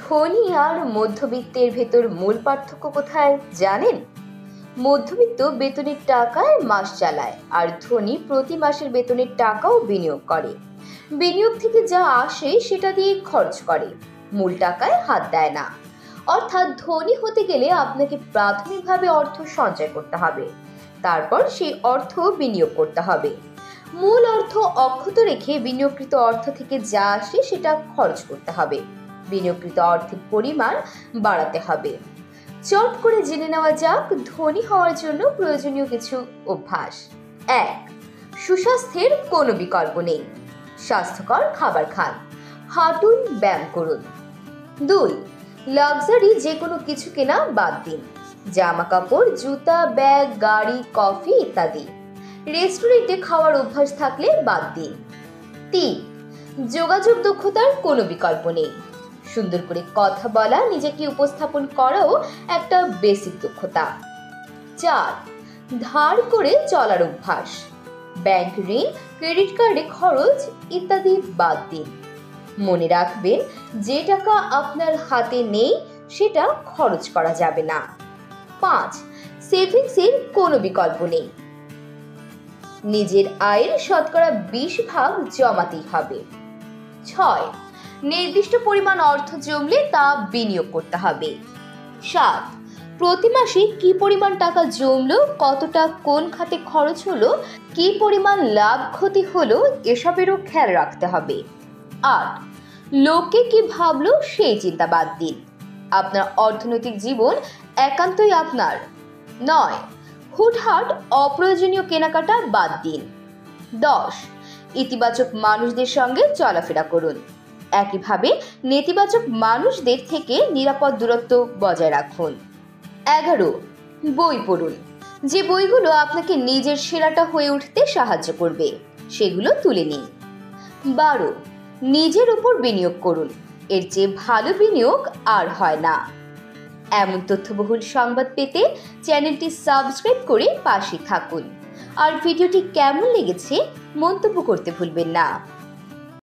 ধনী আর মধ্যবিত্তের ভেতর মূল পার্থক্য কোথায় জানেন? মধ্যবিত্ত বেতনের টাকায় মাস চালায়, আর ধনী প্রতি মাসের বেতনের টাকাও বিনিয়োগ করে। বিনিয়োগ থেকে যা আসে সেটা দিয়ে খরচ করে, মূল টাকায় হাত দেয় না। অর্থাৎ ধনী হতে গেলে আপনাকে প্রাথমিকভাবে অর্থ সঞ্চয় করতে হবে, তারপর সেই অর্থ বিনিয়োগ করতে হবে। মূল অর্থ অক্ষত রেখে বিনিয়োগকৃত অর্থ থেকে যা আসে সেটা খরচ করতে হবে। বিনিয়োগকৃত অর্থের পরিমাণ বাড়াতে হবে। চট করে জেনে নেওয়া যাক ধনী হওয়ার জন্য প্রয়োজনীয় কিছু অভ্যাস। 1. সুস্বাস্থ্যের কোনো বিকল্প নেই। স্বাস্থ্যকর খাবার খান, হাঁটুন, ব্যায়াম করুন। 2. লাক্সারি যে কোনো কিছু কেনা বাদ দিন। জামা কাপড়, জুতা, ব্যাগ, গাড়ি, কফি ইত্যাদি। রেস্টুরেন্টে খাওয়ার অভ্যাস থাকলে বাদ দিন। 3. যোগাযোগ দক্ষতার কোনো বিকল্প নেই। সুন্দর করে কথা বলা, নিজেকে উপস্থাপন করাও একটা বেসিক দক্ষতা। 4. ধার করে চলার অভ্যাস। ব্যাংক ঋণ, ক্রেডিট কার্ডে খরচ ইত্যাদি বাদ দিন। মনে রাখবেন, যে টাকা আপনার হাতে নেই সেটা খরচ করা যাবে না। 5. সেভিংসের কোনো বিকল্প নেই। নিজের আয়ের শতকরা 20% জমাতেই হবে। 6. নির্দিষ্ট পরিমাণ অর্থ জমলে তা বিনিয়োগ করতে হবে। 7. প্রতি মাসে কি পরিমাণ টাকা জমলো, কতটা কোন খাতে খরচ হলো, কি পরিমাণ লাভ ক্ষতি হলো, এসবেরও খেয়াল রাখতে হবে। 8. লোকে কি ভাবলো সেই চিন্তা বাদ দিন। আপনার অর্থনৈতিক জীবন একান্তই আপনার। 9. হুটহাট অপ্রয়োজনীয় কেনাকাটা বাদ দিন। 10. ইতিবাচক মানুষদের সঙ্গে চলাফেরা করুন। একইভাবে নেতিবাচক মানুষদের থেকে নিরাপদ দূরত্ব বজায় রাখুন। 11. বই পড়ুন। যে বইগুলো আপনাকে নিজের সেরাটা হয়ে উঠতে সাহায্য করবে সেগুলো তুলে নিন। 12. নিজের উপর বিনিয়োগ করুন। এর চেয়ে ভালো বিনিয়োগ আর হয় না। এমন তথ্যবহুল সংবাদ পেতে চ্যানেলটি সাবস্ক্রাইব করে পাশে থাকুন। আর ভিডিওটি কেমন লেগেছে মন্তব্য করতে ভুলবেন না।